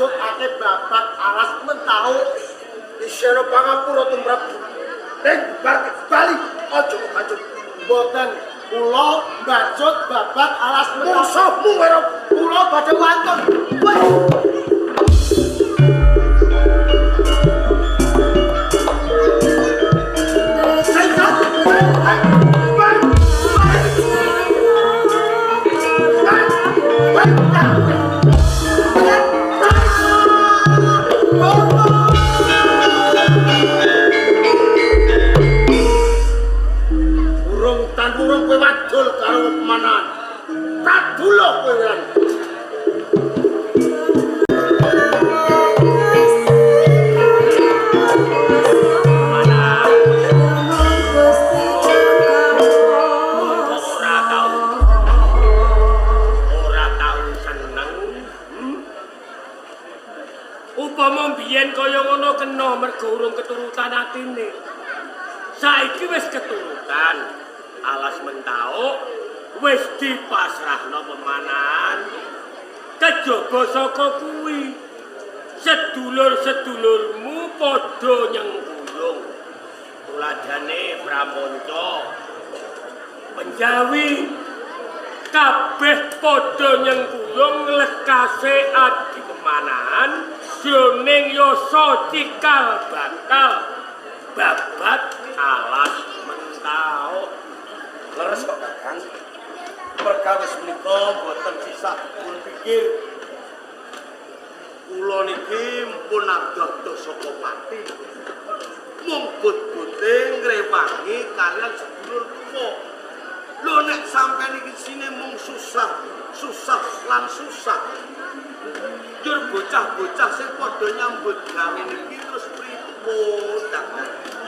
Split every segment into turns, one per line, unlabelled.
nutukake babat alas mentau iseno pangapura tumrap ning bali aja kacut mboten kula mbacut babat alas mentau musuhmu karo kula badhe wantun Urung kowe wadul karo pemanan. Tadulo kowe lan. Upama mbiyen kaya ngono kena mergo urung keturutan atine. Saiki wis keturutan. Alas mentau wis dipasrahno pemanan. Kejaba saka kuwi sedulur-sedulurmu padha nyengkulung. Tuladhane Pramonca, Penjawi kabeh padha nyengkulung lekase adi pemanan jroning yasa cikal bakal babat alas mentau. Leres kok Kakang. Perkawis menika boten sisa pun pikir. Kula niki mpun adoh saka pati. Mung but-bute ngrewangi kalian sedulur kula. Lho nek sampeyan iki sine mung susah lan susah. Jur bocah-bocah sing padha nyambut gawe niki terus pripun ta?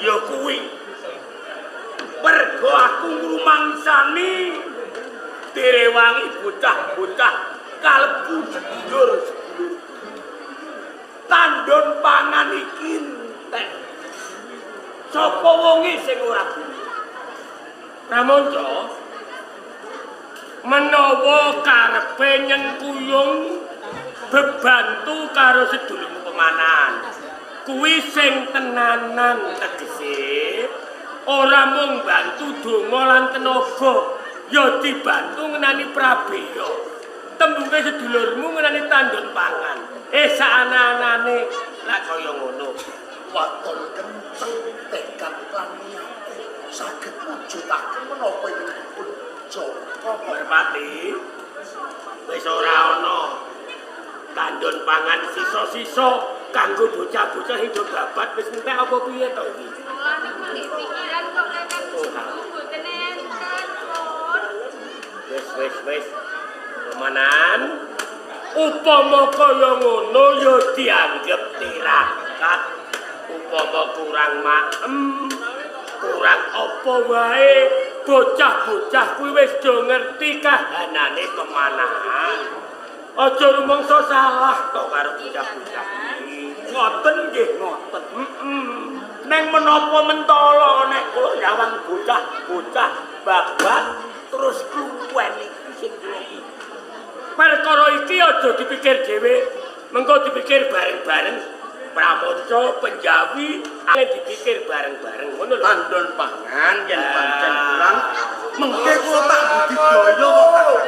Ya kuwi mergo aku ngrumangsani direwangi bocah-bocah kalbu sedulur-sedulur. Tandon pangan iki entek. Sapa wonge sing ora kuwi? Pramonca menawa karepe nyengkuyung bebantu karo sedulurmu pemanan. Kuwi sing tenanan tegese ora mung bantu donga lan tenaga, ya dibantu ngenani prabeya. Tembunge sedulurmu ngenani tandon pangan. Saana-anane lak kaya ngono.
Waton kenceng tekad lan niat saged mujudaken menapa ingkang pun Joko
Merpati. Wis ora ana tandon pangan sisa-sisa kanggo bocah-bocah hidup babat wis entek apa piye to iki?
Ora nek nggih pikiran kok kakang mboten enten pun.
Wis. Pemanan upama kaya ngono ya dianggep tirakat. Upama kurang maem, kurang apa wae bocah-bocah kuwi wis do ngerti kahanane pemanahan. Aja rumangsa salah to karo bocah-bocah iki. Ngoten nggih ngoten. Neng menapa mentala nek kula nyawang bocah-bocah babat terus kluwen iki sing kula iki. Perkara iki aja dipikir dhewe, mengko dipikir bareng-bareng. Pramonca, Penjawi, ale dipikir bareng-bareng ngono lho.
tandon pangan yen pancen kurang mengke kula tak budidaya kok.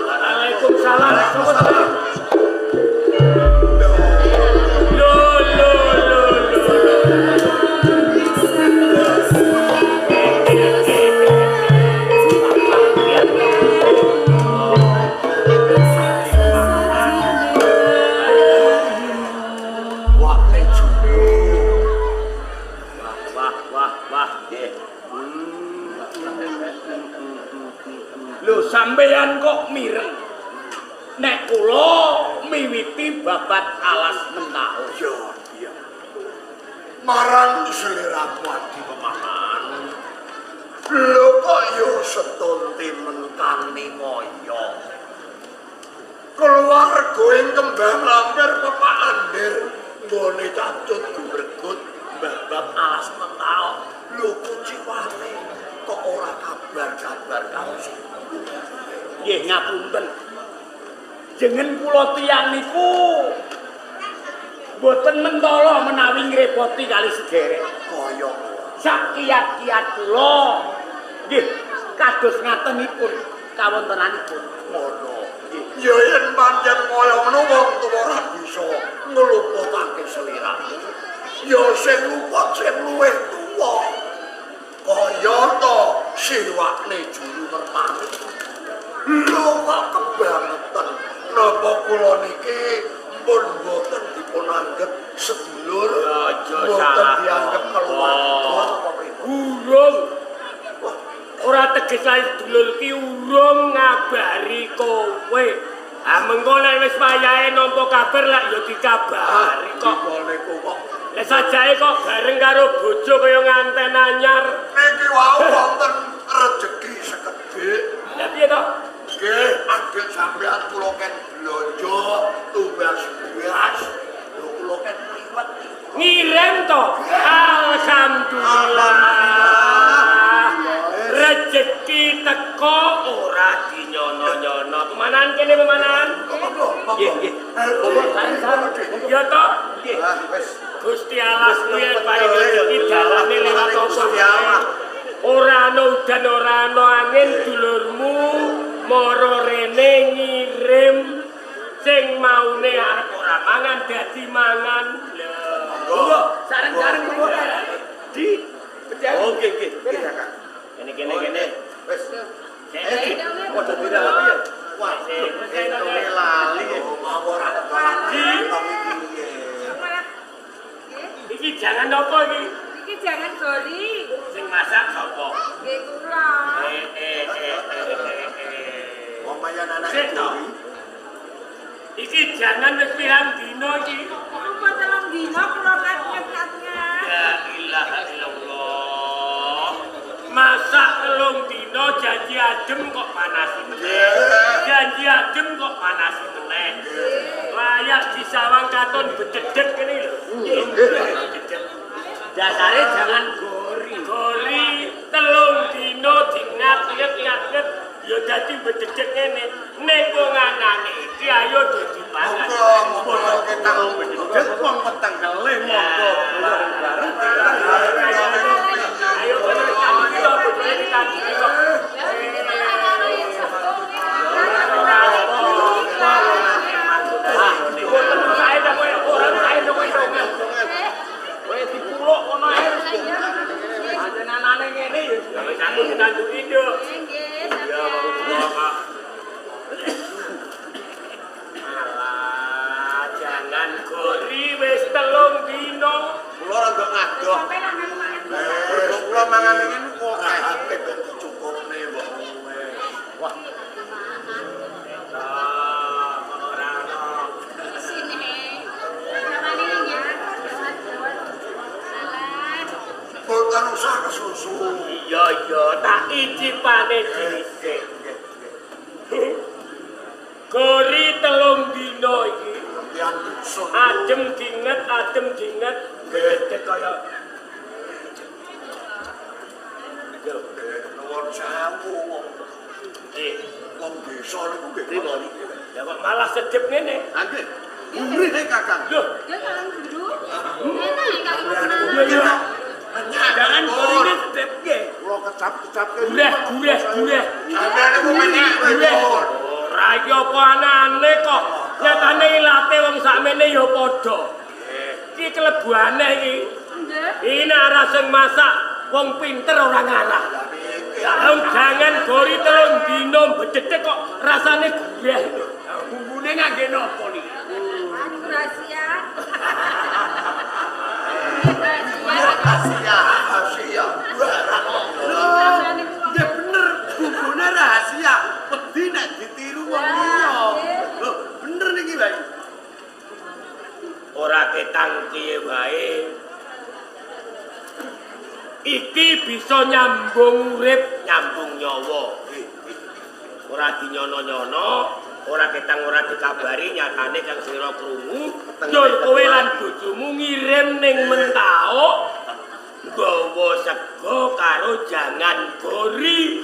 Waalaikumsalam. Sampeyan kok mireng nek kula miwiti babat alas mentau.
Ya. Marang seliramu adi pemanan. Lho kok yo setunti mentani moyo. Keluarga ing kembang lampir Bapak Andir nggone cacut gubregut babat alas mentau. Lho kuciwane kok ora kabar-kabar kaos.
Nggih ngapunten. Jengen kula tiyang niku
Mboten mentala menawi ngrepoti kali sederek.
Kaya
Sak kiat-kiat kula nggih kados ngatenipun kawontenanipun.
ngono. Ya yen pancen kaya ngono wong tuwa ora bisa ngluputake sliramu. Ya sing luput sing luwih tuwa. Kaya to siwakne juru merpati. Lho kok kebangetan. Napa kula niki pun boten dipunanggep sedulur, boten dianggep keluarga.
Urung. Ora teges lae sedulur ki urung ngabari kowe. Ah mengko nek wis wayahe nampa kabar lak ya dikabari kok.
Niku kok
Lah sajae kok bareng karo bojo kaya nganten anyar.
niki wau wonten rejeki sekedhik.
Lah piye to?
Nggih, anggere sampeyan kula ken blonjo tumbas beras. Lho kula ken liwat.
Ngirim to. Alhamdulillah. Rezeki teko ora dinyono-nyono. Pemanan kene pemanan. Nggih, nggih. Sareng-sareng. Ya to? Nggih. Gusti Allah kuwi paring rezeki dalane lewat apa? Ora ana udan ora ana angin dulurmu mara rene ngirim sing maune arep ora mangan dadi mangan. Lho, sareng-sareng di
Oh, nggih, nggih. Nggih, Kakak.
kene.
Wis.
Padha
dirapi ya. Wah, ini lali.
Iki jangan apa iki?
Iki jangan gori.
Sing masak sapa?
Nggih kula.
Omayan anak
Sik to. Iki jangan wis pirang dina iki.
Rupa telung dina kula kat-katnya.
La ilaha illallah. Masak telung dina janji adem kok panasi meneh. Janji adem kok panasi meneh. Layak disawang katon bededek kene lho. Bededek. Dasare jangan gori. Gori telung dina dingat-ngat ya dadi bededek ngene. Ning wong anane iki ayo dadi pangan.
Monggo kita bededek wong peteng kelih monggo bareng-bareng.
Ayo kita bojone ditandingi kok. Kowe dipuluk ngono ae. Anane ngene ya wis aku ditanduki nduk.
Nggih,
Ya Allah. Alah, jangan gori wis telung dino.
Kula rada ngadoh. Kula mangan ngene kok
Ate ben dicukupne mbok.
wah,
Ora ono.
Sini. Namane ya.
Boten usah kesusu.
Iya, tak icipane dhisik. Gori telung dino iki.
Yang dusun.
Adem dinget. Gede kaya.
Nuwun sewu wong. Wong desa niku nggih
Pripun?
ngoten.
Ya kok malah sedep ngene.
nggih. Gurih Kakang.
Loh,
Dia kaleng guru. Enak kalau
iya. Jangan gori sedep nggih.
Kula kecap-kecap
Gureh.
Sampeyan niku menyang
Gureh. Ora iki apa anane kok. Nyatane ilate wong sakmene ya padha. Iki kelebu aneh iki. Iki nek ora sing masak wong pinter ora ngarah. Jangan gori telung dino bededek kok rasane gureh. Bumbune ngangge napa niki?
Anu rahasia.
Asia.
Ya bener, bubune rahasia. Wedi nek ditiru wong liya. Lho, bener niki, Mbak.
Ora ketang piye wae. Iki bisa nyambung urip, nyambung nyawa. Ora dinyono-nyono, ora ketang ora dikabari nyatane kang sira krungu, tur kowe lan bojomu ngirim ning Mentao nggawa sego karo jangan gori.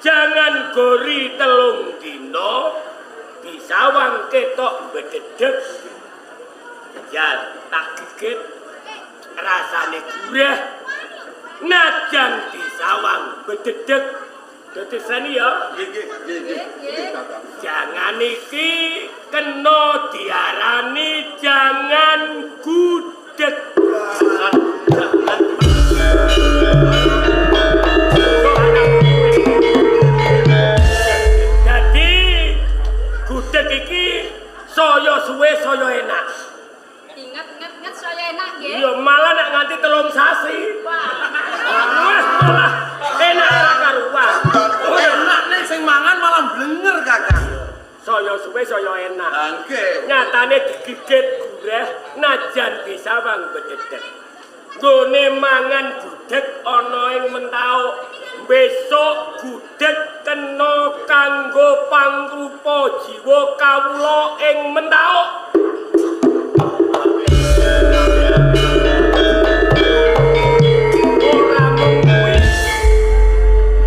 Jangan gori telung dina disawang ketok bededeg. Ya tak gigit rasane gurih. Najan disawang bededeg. Dadi seni ya. Jangan iki kena diarani jangan gudeg. Jadi gudeg iki saya suwe saya enak.
Ingat saya enak nggih.
Ya malah nek nganti 3 sasi. Wes malah enak ora karuan.
Oh enak nek sing mangan malah blenger Kakang.
Saya suwe saya enak.
Nggih.
Nyatane digigit gurih najan disawang bededeg. Gone mangan gudeg ana ing Mentau. Besok gudeg kena kanggo pangrupa jiwa kawula ing Mentau. Ora mung kuwi.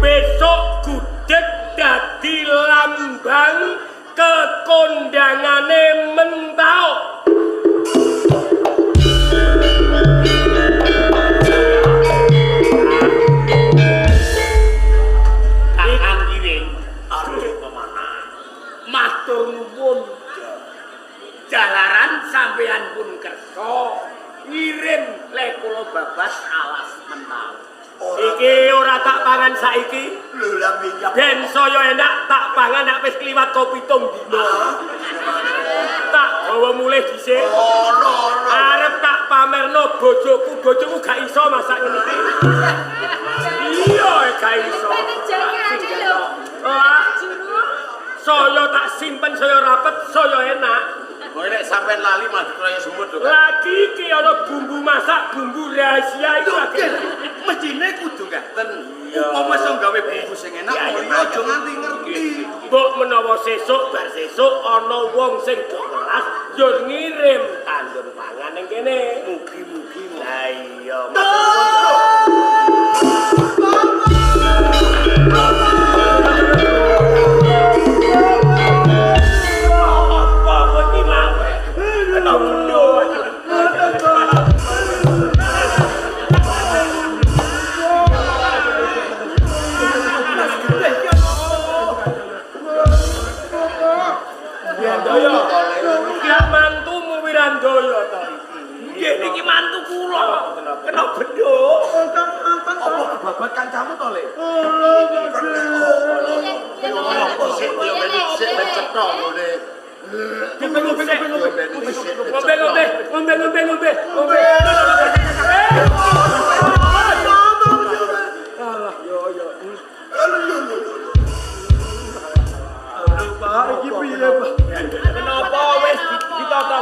Besok gudeg dadi lambang kekondangane Mentau. Kakang Giring,
Arep pemana?
matur nuwun. Jalaran sampeyan pun kersa ngirim le kula babas alas Mentau. Iki ora tak pangan saiki.
Lho lah minyak.
Ben saya enak tak pangan nek wis kliwat kopi tong dina. Tak gawa mulih dhisik. Arep tak pamerno bojoku gak iso masak ngene iki. Iya gak iso. Wah, saya tak simpen saya rapet saya enak.
Kowe nek sampean lali mah kaya semut lho.
Lagi iki ana bumbu masak, bumbu rahasia itu lagi.
Mestine kudu ngaten. Upama iso gawe bumbu sing enak,
Ya,
ya aja nganti ngerti.
Mbok menawa sesuk bar sesuk ana wong sing kelas yo ngirim tandur pangan ning kene.
Mugi-mugi.
Lah iya. Apa kok iki mah? Kena bendo. Wirandaya. Kira mantumu Wirandaya to iki. Nggih niki mantu kula. Kena bendo.
Apa kebabat kancamu to, Le? Sik cetok ngene.
Ngombe. Alah, yo. Pak, iki piye, Pak? Kenapa wis ditata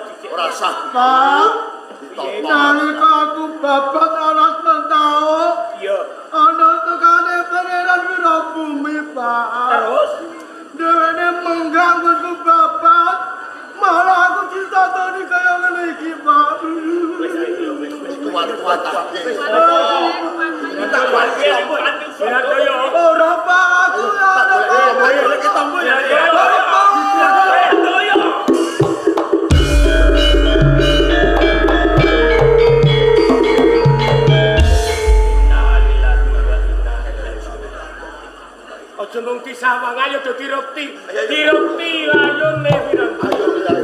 dhisik?
Ora sah.
Pak, nalika aku babat alas Mentau,
Iya.
ana tukane pangeran Wirabumi, Pak.
Terus
Dhewene mengganggu ku babat, malah aku ditatoni kaya ngene iki, Pak.
Kuat-kuat tak.
tak balik Wirandaya.
Ora, Pak, aku ora, Pak.
Ayo kita mbok ya.
Wirandaya. Aja mung disawang ayo do dirupti. Dirupti layone Wirandaya.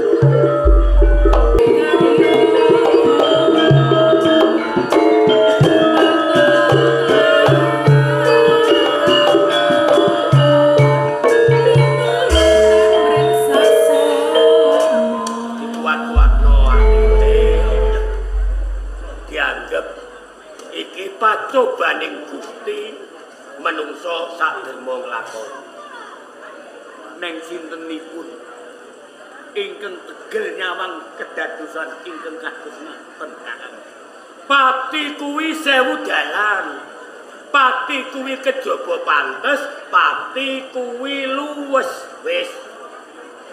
Kuat-kuatno atine. Dianggep iki pacobaning Gusti menungso sadherma nglakoni. Neng sintenipun ingkang tegel nyawang kedadosan ingkang kados ngaten Kakang. Pati kuwi 1000 dalan. Pati kuwi kejaba pantes, pati kuwi luwes. Wis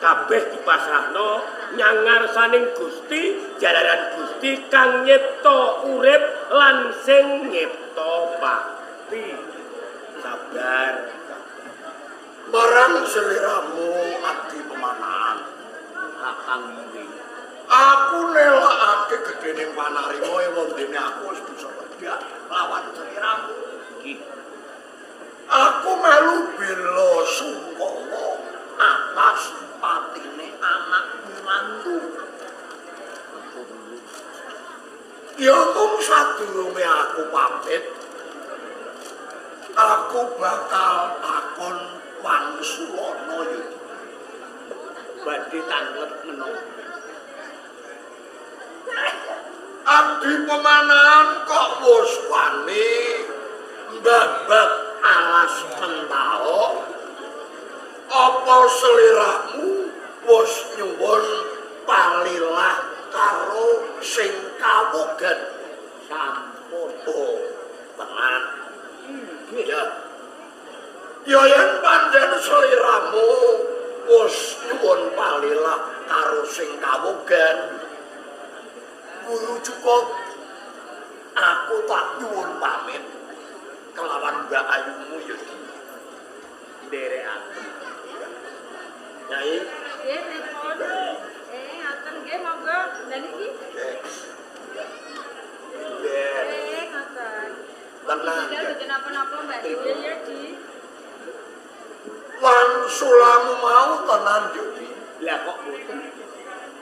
kabeh dipasrahno nyang ngarsaning Gusti, jalaran Gusti kang nyipta urip lan sing nyipta pati. Sabar.
Barang seliramu adi pemanan.
Kakang Giring.
Aku nelakake gedene panarima wondene aku wis bisa pedhak lawan seliramu. Aku melu bela sungkawa atas patine anakmu mantu. Ya mung sadurunge aku pamit. Aku bakal takon Wangsulana ya. Badhe tanglet menawa. Abdi pemanahan kok wis wani mbabak alas mentao. Apa seliramu wis nyuwun palilah karo sing kawogan? Sampun. Oh, tenan. Ya. Ya yen pancen seliramu wis nyuwun palilah karo sing kawogan, guru cukup aku tak nyuwun pamit kelawan Mbak Ayumu ya nderekaken. Nyai.
Nggih, pripun? Ngaten nggih, monggo. Lah niki. Ngaten.
Tenang.
Tidak napa-napa, Mbak. Ya, Di.
Wangsulamu mau tenan Jodi.
Lah kok mboten?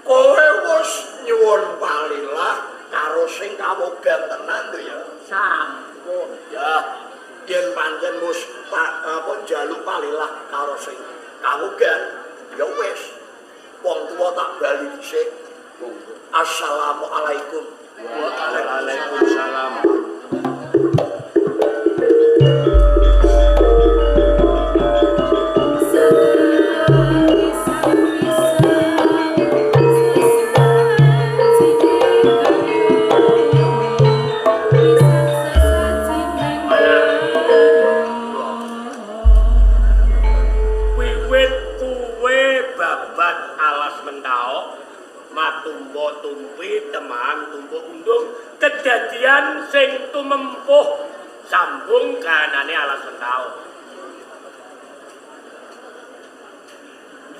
Kowe wis nyuwun palilah karo sing kawogan tenan to ya.
Sampun.
Ya, yen pancen wis apa njaluk palilah karo sing kawogan, ya wis. Wong tuwa tak bali dhisik. Assalamualaikum.
Waalaikumsalam. Tumpi teman tumpuk undung kedadian sing tumempuh sambung kanane alas mentau.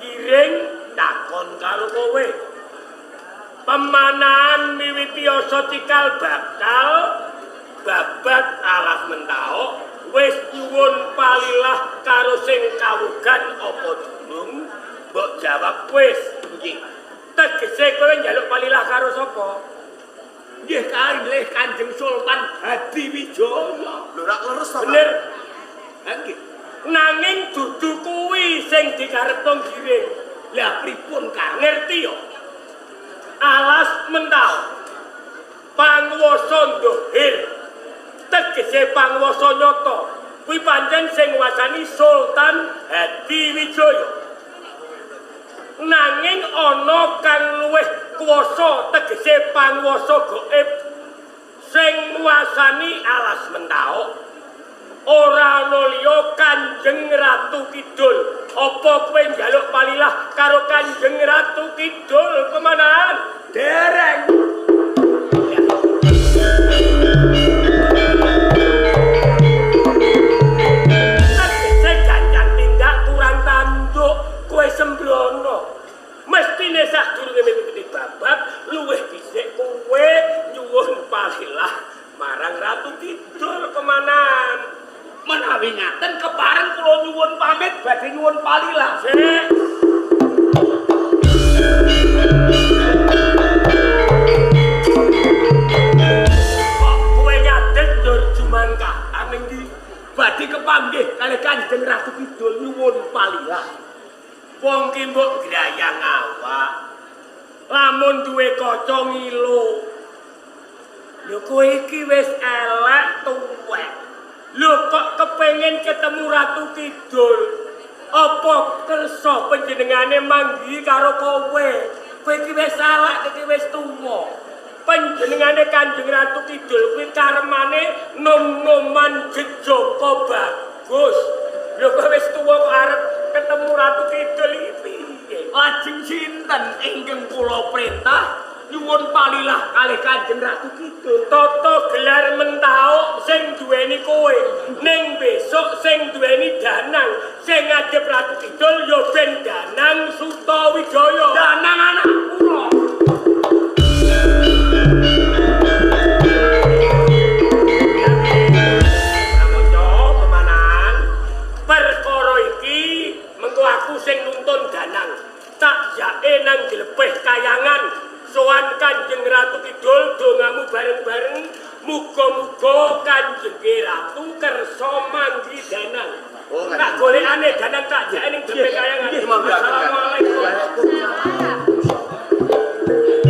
Giring takon karo kowe. Pemanahan miwiti asa cikal bakal babat alas mentau wis nyuwun palilah karo sing kawogan apa durung? Mbok jawab wis. Nggih. Tegese kowe njaluk palilah karo sapa? Nggih kalih Kanjeng Sultan Hadiwijaya.
Lho rak leres ta, Pak?
Bener. Ha nggih. Nanging dudu kuwi sing dikarepno Giring. Lah pripun ka ngerti yo? Alas mentau. Panguwasa ndohir. Tegese panguwasa nyata. Kuwi pancen sing nguwasani Sultan Hadiwijaya. Nanging ana kang luwih kuwasa tegese panguwasa gaib sing nguwasani alas mentau. Ora ana liya Kanjeng Ratu Kidul. Apa kowe njaluk palilah karo Kanjeng Ratu Kidul pemanahan? Dereng. Tegese ganjan tindak kurang tanduk kowe sembrono. Mestine sadurunge miwiti babak luwih dhisik kowe nyuwun palilah marang Ratu Kidul pemanahan. Menawi ngaten kepareng kula nyuwun pamit badhe nyuwun palilah. Sik. Kok kowe nyadet ndur jumangkah aning ndi badhe kepanggih kalih Kanjeng Ratu Kidul nyuwun palilah. Wong ki mbok grayang awak. Lamun duwe kaca ngilu. Lho kowe iki wis elek tuwek. Lho kok kepengin ketemu Ratu Kidul? Apa kersa panjenengane manggi karo kowe? Kowe iki wis salah, iki wis tuwa. Panjenengane Kanjeng Ratu Kidul kuwi karmane nom-noman Jejaka bagus. Lho kowe wis tuwa kok arep ketemu Ratu Kidul iki piye? Lajeng sinten ingkang kula perintah nyuwun palilah kalih Kanjeng Ratu Kidul. Tata gelar mentau sing duweni kowe. Ning besok sing duweni Danang. Sing ngadhep Ratu Kidul ya ben Danang Sutawijaya. Danang anak kula. uga Kanjeng Ratu kersa manggi danang.
Oh,
tak golekane danang tak jake ning depe kayangan. Assalamualaikum.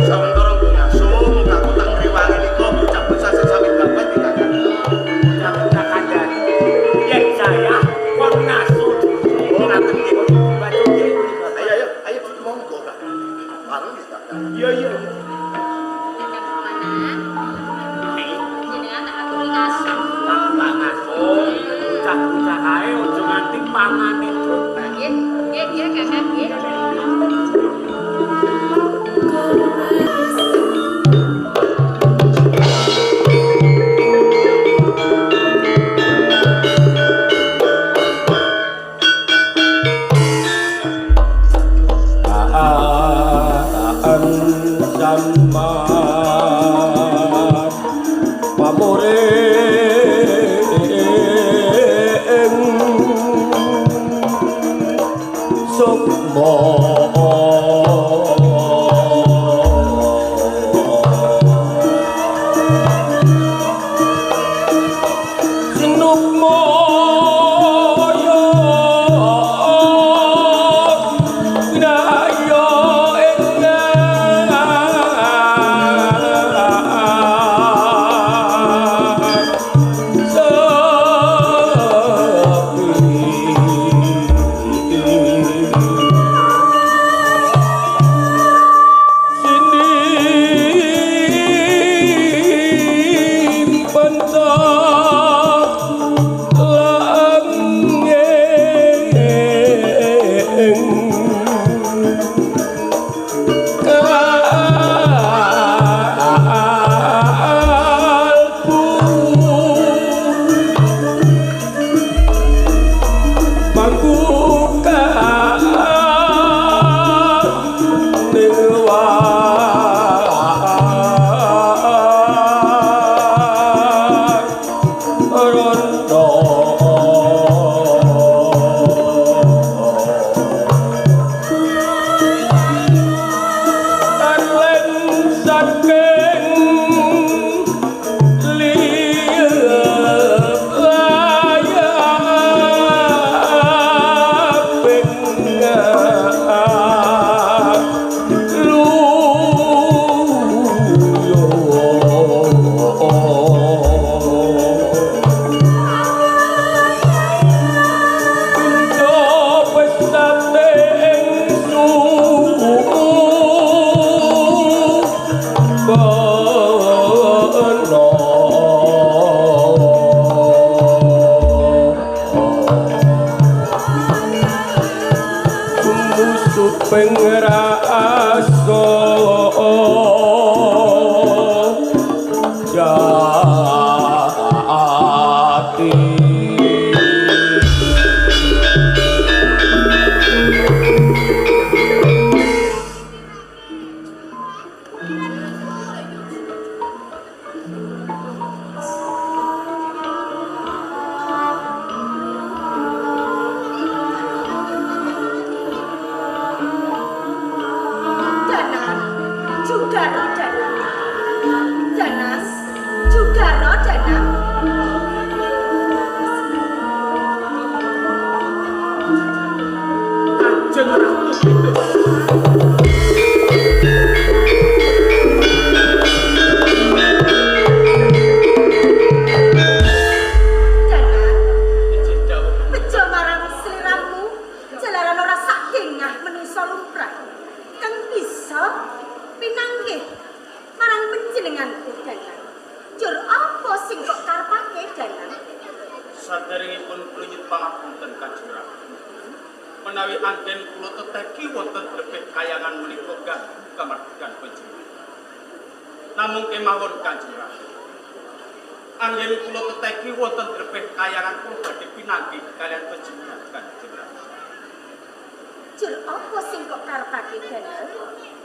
Sementara gue ngaso, aku tak ngrewangi niko bocah bocah sesami bapak tindakan.
Jangan tak kandhani. Yen saya kon ngaso.
Oh, ngaten nggih. Ayo monggo, Pak. Bareng kita.
Iya.
Jenengan tak aturi ngaso.
Tak ngaso. Cah-cah ae ojo nganti pangane truk.
Nggih, Kakang nggih.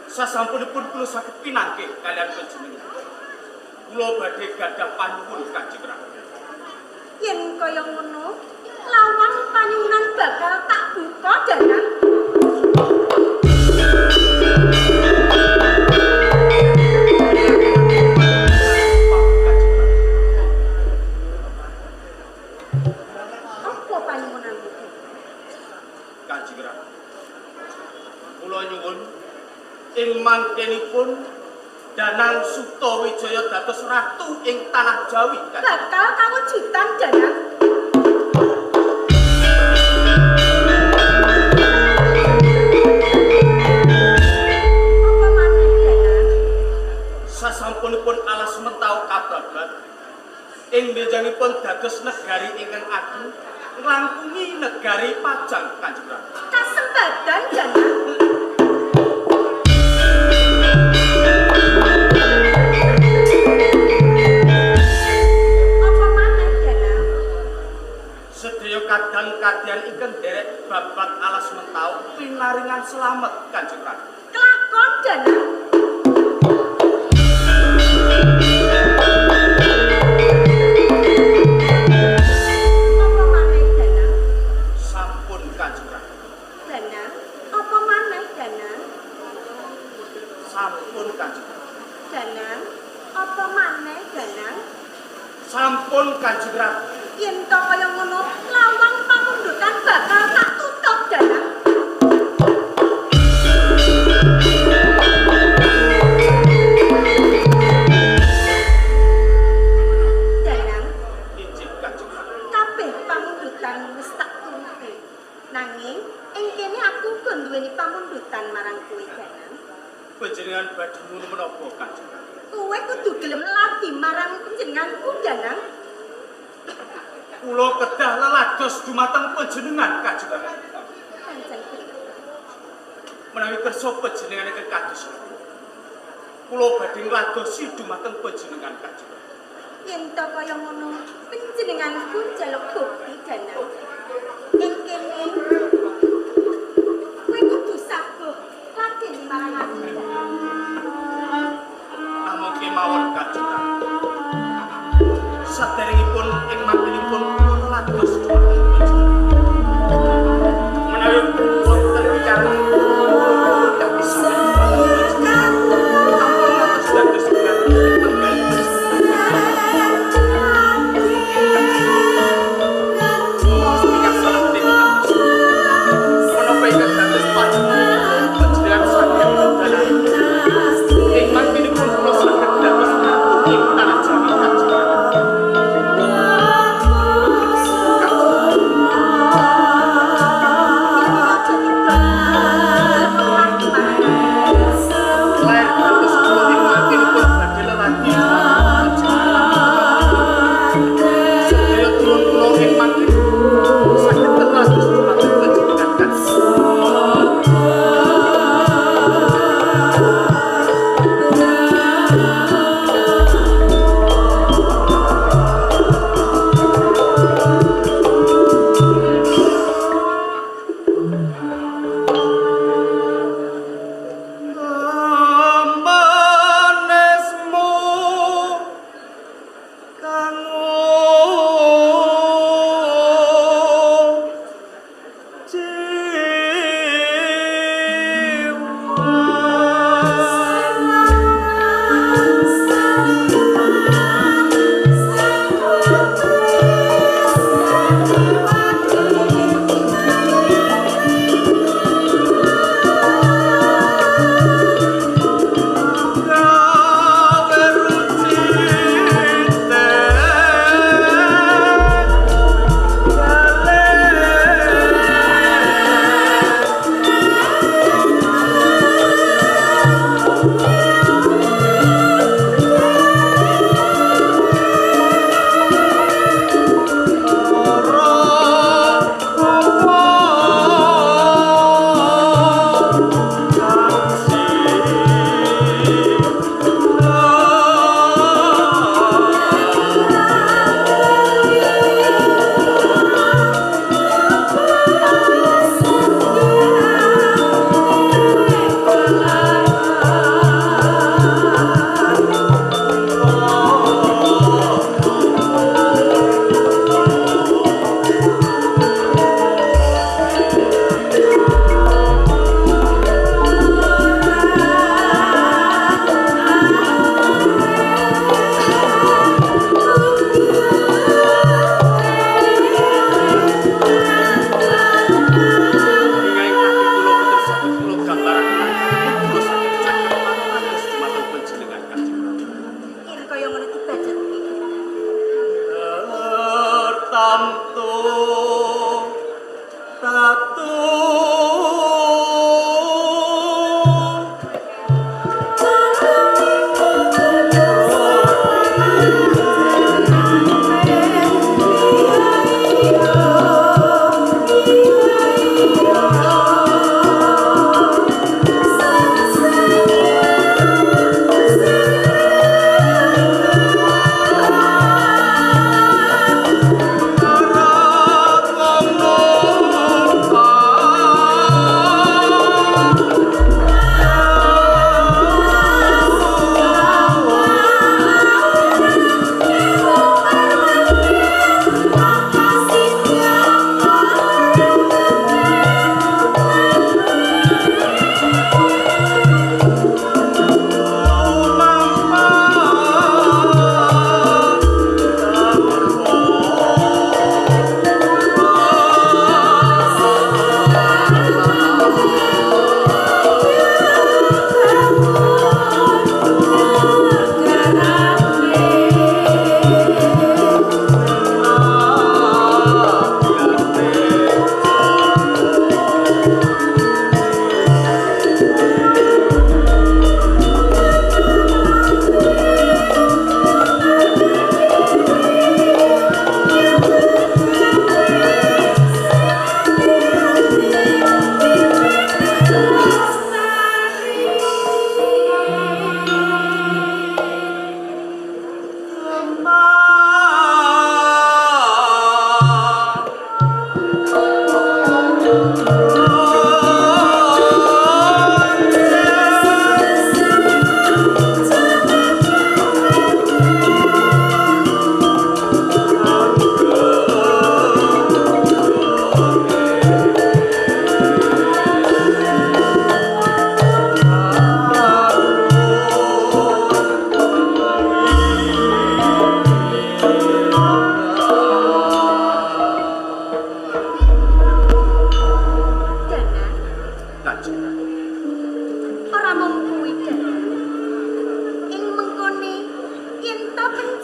Sasampunipun kula saged pinanggih kalian panjenengan. Kula badhe gadah panyuwun Kanjeng Ratu.
Yen kaya ngono, lawang panyuwunan bakal tak buka, Danang.
mangkenipun Danang Sutawijaya dados ratu ing tanah Jawi Kanjeng.
Bakal kawujudan Danang. Apa maneh Danang?
Sasampunipun alas mentau kababat ing bejanipun dados negari ingkang agung nglangkungi negari Pajang Kanjeng Ratu.
Kasembadan Danang. Apa maneh Danang?
Sedaya kadang-kadian ingkang derek babat alas mentau pinaringan selamat Kanjeng Ratu.
Kelakon Danang. Apa maneh Danang?
Sampun Kanjeng Ratu.
Danang, apa maneh Danang?
Sampun Kanjeng Ratu.
Danang, apa maneh Danang?
Sampun Kanjeng Ratu.
Yen to kaya ngono, lawang pamundutan bakal tak tutup Danang. Danang,
Ijin Kanjeng Ratu.
kabeh pamundutan wis tak turuti. Nanging ing kene aku uga duweni pamundutan marang kowe Danang.
Panjenengan badhe ngono menapa Kanjeng Ratu?
Kowe kudu gelem lati marang panjenenganku Danang.
Kula kedah lelados dumateng panjenengan Kanjeng Ratu.
Pancen
Menawi kersa panjenengan ingkang kados kula badhe ngladosi dumateng panjenengan Kanjeng Ratu.
yen to kaya ngono, panjenenganku njaluk bukti Danang. Ing kene kowe kudu sabuh ladeni marang aku Danang.
Namung kemawon Kanjeng Ratu. Saderengipun ing mangkenipun kula lelados dumateng panjenengan. Menawi wonten wicara ingkang bisa ampun atus dados penggal.
Gusti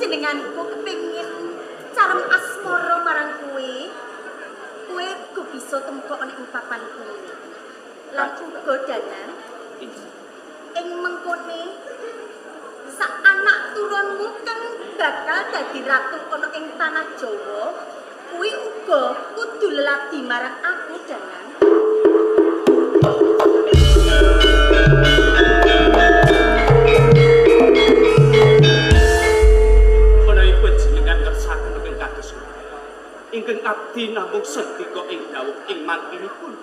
panjenenganku kepengin carem asmara marang kowe, kowe uga bisa tempo ana ing papan kuwi. Lan uga danan ing mengkone sak anak turunmu kang bakal dadi ratu ana ing tanah Jawa, kuwi uga kudu lelati marang aku danan.
Ingkang abdi namung sedika ing dawuh ing mangkinipun.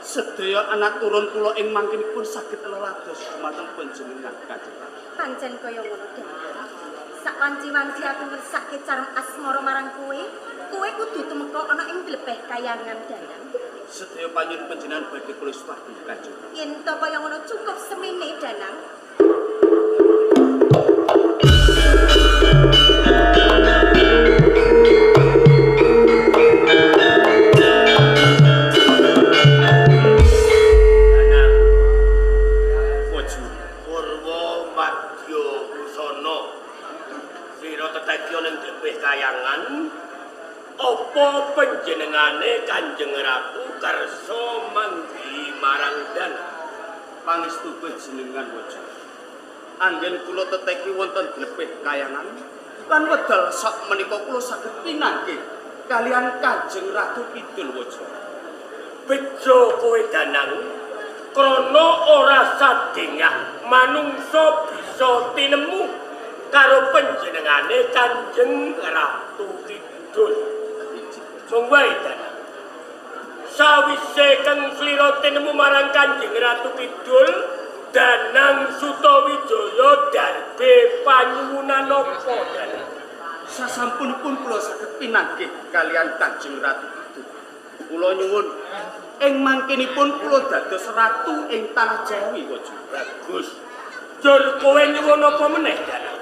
Sedaya anak turun kula ing mangkinipun saged lelados dumateng panjenengan Kanjeng.
Pancen kaya ngono danan. Sak wanci-wanci aku ngersake carem asmara marang kowe, kowe kudu tumeka ana ing blepeh kayangan danan.
Sedaya panjenengan panjenengan badhe kula swargi Kanjeng.
Yen to kaya ngono cukup semene danan.
Apa panjenengane Kanjeng Ratu kersa manggi marang dan
Pangestu panjenengan Waja. Anggen kula teteki wonten blepeh kayangan lan wedal sak menika kula saged pinanggih kalian Kanjeng Ratu Kidul Waja.
bejo kowe danang krana ora sadengah manungsa bisa tinemu karo panjenengane Kanjeng Ratu Kidul. Monggo danang. Sawise kang slira tinemu marang Kanjeng Ratu Kidul, Danang Sutawijaya darbe panyuwunan napa danang?
Sasampunipun kula saged pinanggih kalian Kanjeng Ratu Kidul. Kula nyuwun ing mangkinipun kula dados ratu ing tanah Jawi Waja.
Bagus. Jur kowe nyuwun apa meneh danang?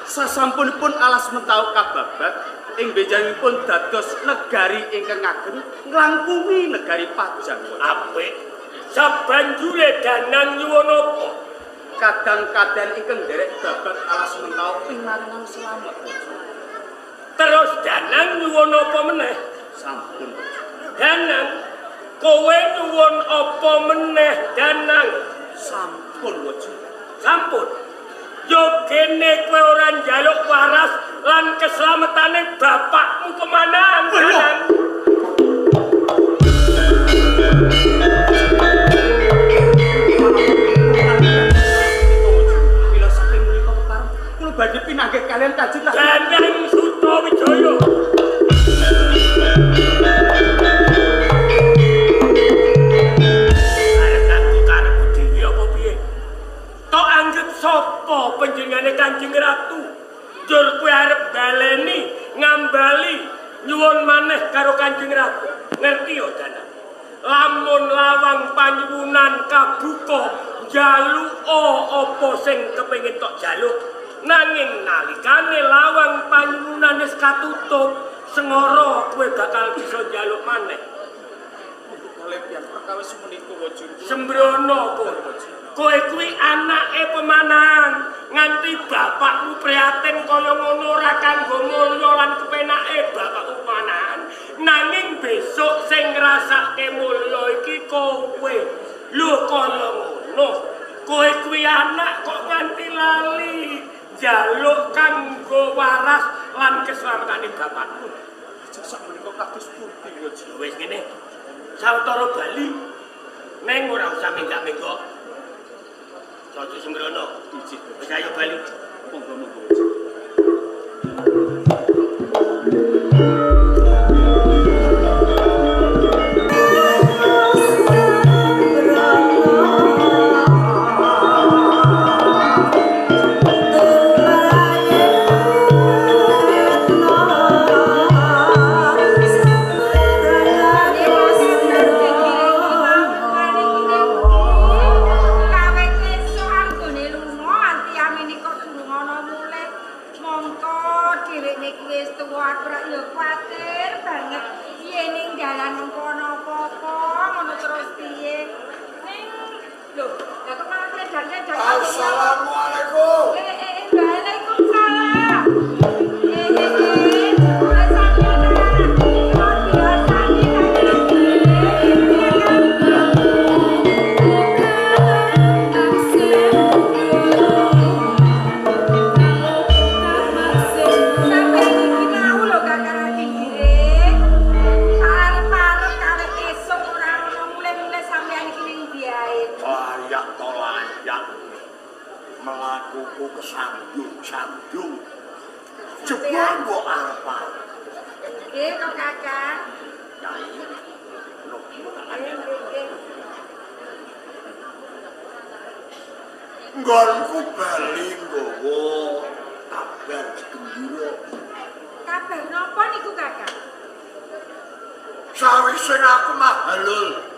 Sasampunipun alas mentau kababat ing benjanipun dados negari ingkang ageng nglangkungi negari Pajang.
Apik. Sabanjure danang nyuwun apa?
Kadang-kadang ingkang nderek babat alas mentau pinaringan slamet.
Terus danang nyuwun nyuwun apa meneh?
Sampun.
Danang, kowe nyuwun apa meneh, Danang?
Sampun, Waja.
Sampun. Yo kene kowe ora njaluk waras lan keslametane bapakmu pemanan, Danang.
Bila saking menika kepareng, kula badhe pinanggih kalian Kanjeng Ratu.
Danang Sutawijaya. Sopo panjenengane Kanjeng Ratu? Jur kowe arep baleni, ngambali, nyuwun maneh karo Kanjeng Ratu. Ngerti yo, Danang? Lamun lawang panyuwunan kabuka, njaluka apa sing kepengin tok jaluk. Nanging nalikane lawang panyuwunan wis katutup, sengara kowe bakal bisa njaluk maneh.
Kalebian perkawis menika, Waja.
Sembrono kowe. Kowe kuwi anake pemanan, nganti bapakmu prihatin kaya ngono ora kanggo mulya lan kepenake bapakmu pemanan. Nanging besok sing ngrasake mulya iki kowe. Lho kaya ngono. Kowe kuwi anak kok nganti lali njaluk kanggo waras lan keslametane bapakmu.
Sak menika kados pundi, Waja?
Wis ngene. Sawetara Bali neng ora usah menggak-menggok. Cocok sembrono.
Iji.
Wis ayo bali.
Monggo-monggo, Waja.
Assalamualaikum.
Waalaikumsalam.
Melakuku kesandung-sandung jebul mbok apa
Nggih kok Kakang.
Nyai nggonku bali nggawa kabar gembira.
Kabar napa niku Kakang?
Sawise aku mahalul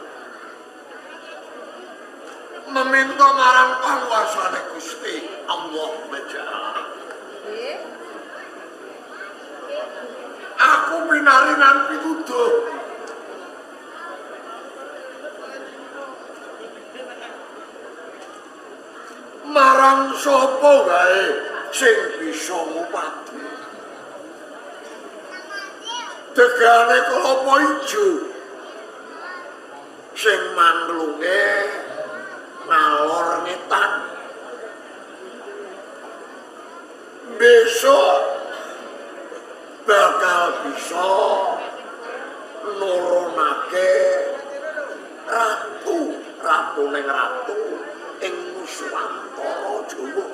meminta marang panguasane Gusti Allah Majalla.
Nggih.
Aku pinarinan pituduh marang sapa wae sing bisa ngupati tegane kelapa ijo sing manglunge ngalor ngetan. Besok bakal bisa nurunake ratu ning ratu ing Nuswantara Jawa.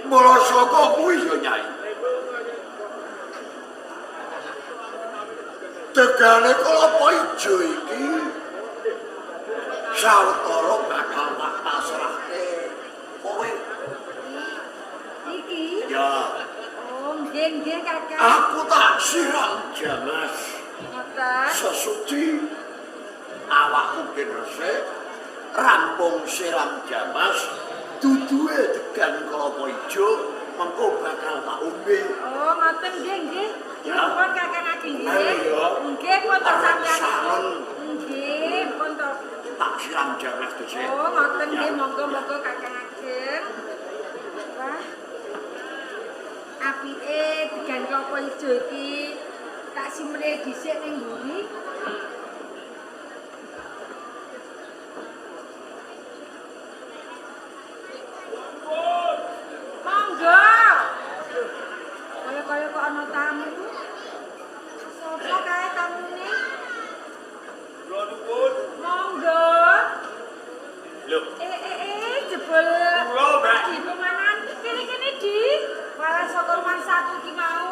Mula saka kuwi ya Nyai. Tegane kelapa ijo iki sawetara bakal tak pasrahke kowe.
Iki?
Ya.
Oh, nggih Kakang.
Aku tak siram jamas.
Ngoten.
Sesuci awakku ben resik rampung siram jamas duduhe degan kelapa ijo mengko bakal tak ombe.
Oh, ngoten nggih.
Ya.
Nuwun Kakang Ageng nggih.
Ayo.
Nggih, punten sampeyan.
Salon.
Nggih, punten.
Tak siram jamas dhisik.
Oh, ngoten
Ya.
nggih, monggo-monggo Kakang Ageng. Wah. apike degan klapa ijo iki tak simre dhisik ning mburi. Monggo. Kaya kok ana tamu. Sopo kae tamune?
Kula nuwun.
Monggo.
Lho,
Jebul.
kula Mbak.
Di pemanan kene-kene di. Malah saka rumah satu ki mau.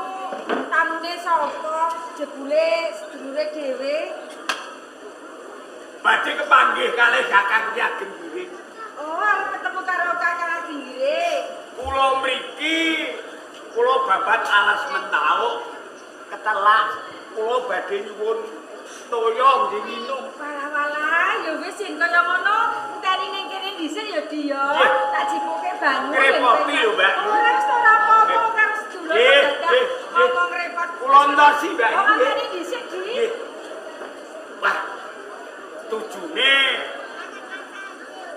Tamune sapa? Jebule sedulure dhewe.
Badhe kepanggih kalih Kakang Ki Ageng Giring.
Oh, arep ketemu karo Kakang Ageng Giring.
Kula mriki kula babat alas mentau ketelak kula badhe nyuwun toya nggih minum.
Walah-walah, ya wis yen kaya ngono, enteni ning kene dhisik ya Di ya.
Nggih.
Tak jipuke banyu.
Ngrepoti lho, Mbak.
Ora wis ora apa-apa karo sedulur
Nggih,
dadak.
nggih,
Ngomong ngrepot.
Kula entosi, Mbak.
Oh,
Nggih.
enteni dhisik, Di.
Nggih. Wah, tujune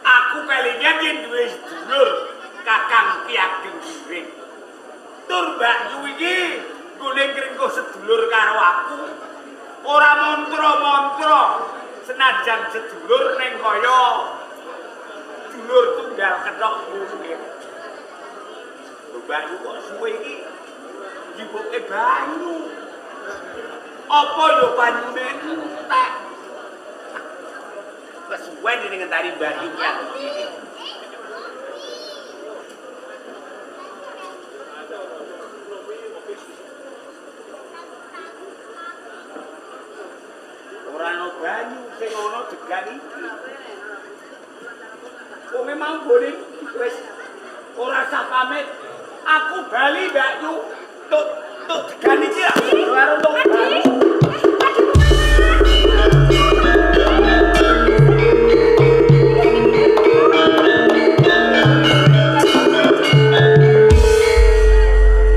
aku kelingan yen duwe sedulur Kakang Ki Ageng Giring. Tur Mbak Yu iki nggone ngringkuh sedulur karo aku. Ora mantra-mantra senajan sedulur ning kaya dulur tunggal ketok mungkin. Mbak Yu kok suwe iki njibuke banyu. Apa yo banyune entek? Kesuwen ini ngentari Mbak Yu ya. Ora ana banyu sing ana degan iki. Kok memang boleh wis ora usah pamit. Aku bali Mbak Yu. Tuk degan iki ya. Ora ono banyu.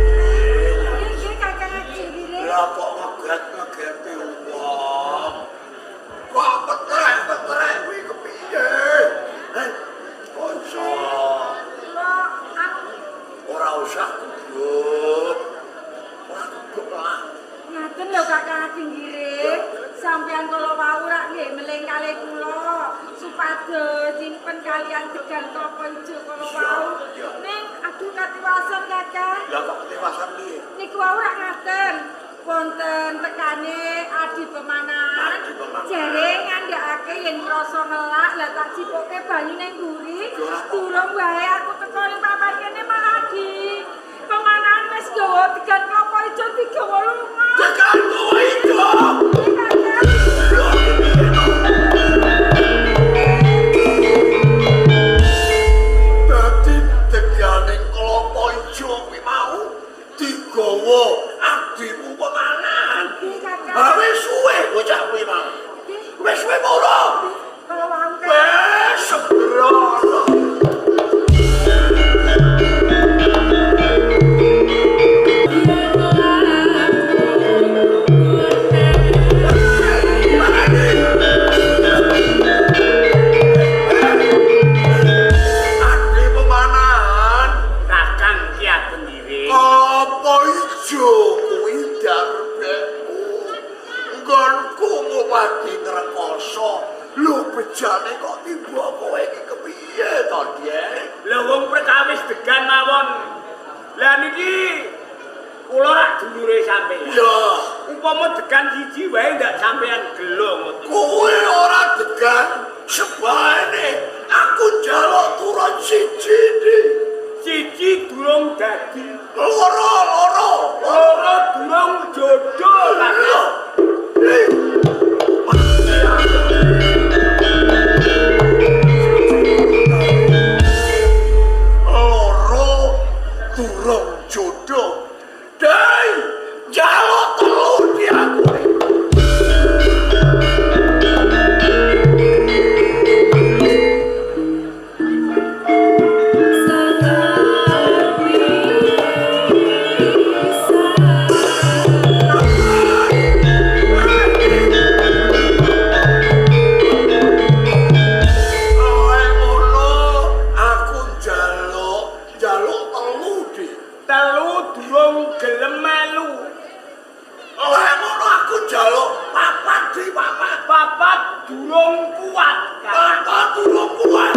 Nggih, Kakang Ageng Giring.
Lah kok ngeget-ngegete wong. Kok petrek kuwi kepiye? Kanca,
Kula
ora usah gugup. Ora gugup lah.
ngaten lho Kakang Ageng Giring. Sampeyan kala wau rak nggih meling kalih kula supados simpen kalian degan klapa ijo kala wau. Ning aduh katiwasan Kakang.
Lah kok ketewasan piye?
Niku wau rak ngaten. Wonten tekane Adi Pemanan. Jare ngandhakake yen rasa ngelak lah tak cipoke banyu ning mburi. Durung wae aku teko ning papan kene malah Adi Pemanan wis gawa degan klapa ijo digawa lunga.
Tekan kowe ijo. Dadi tegane klapa ijo kuwi mau digawa adimu Pemanan. Ah wis suwe bocah kuwi mau. Wis suwe ora.
Kalau wau
Wes sembrono. Adi Pemanan,
Kakang Ki Ageng Giring.
apa ijo kuwi darbekku? Nggonku ngopati ngrekoso. Lho bejane kok tiba kowe iki kepiye to, Dyek?
Lha wong perkawis degan mawon. Lah niki kula rak dulure sampeyan.
Ya,
Umpama degan siji wae ndak sampeyan gelo ngoten.
kowe ora degan sebane aku njaluk turun siji iki.
Siji durung dadi,
Loro.
loro durung jodoh. Kakang.
Loro durung jodoh. Dai, njaluk telu di aku. Ae ngono, aku njaluk telu di.
Telu durung gelem melu.
Lah ngono aku njaluk papat di papat.
Papat durung kuat.
Papat durung kuat.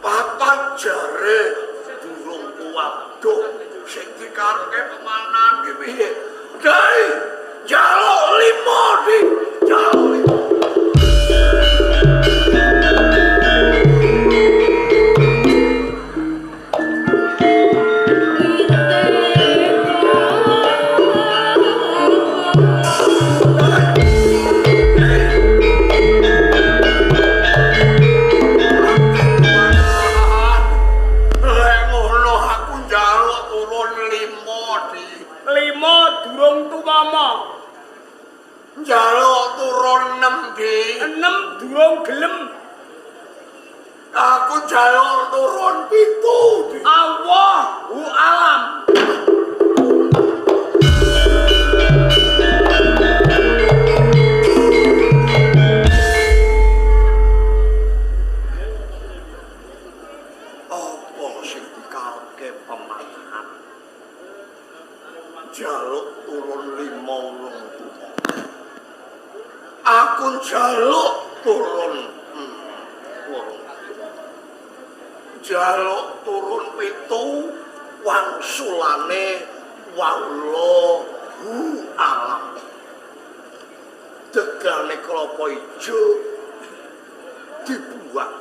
Papat jare durung kuat. Duh, sing dikarepke pemanan iki piye? Dai, njaluk 5 di. Njaluk 5. Njaluk turun 6 di.
6 durung gelem.
Aku njaluk turun 7 di.
Allahu alam.
Apa sing dikarepke pemanan? Njaluk turun 5 ulung tuwa. Aku njaluk turun njaluk turun 7 wangsulane wallahu alam. Tegane klapa ijo dibuang.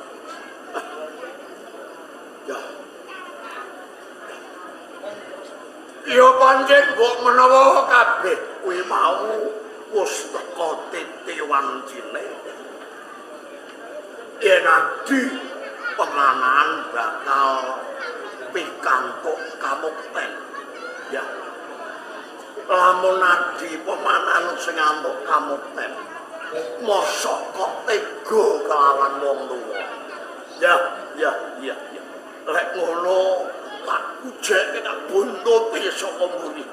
Ya pancen mbok menawa kabeh kuwi mau wis teko titiwan cilik. Yen adi penganan bakal pikantuk kamukten. Ya. Lamun adi pemanan sing antuk kamukten. Mosok kok tega kelawan wong tuwa. Ya. Lek ngono tak ujek tak buntuti saka mburi.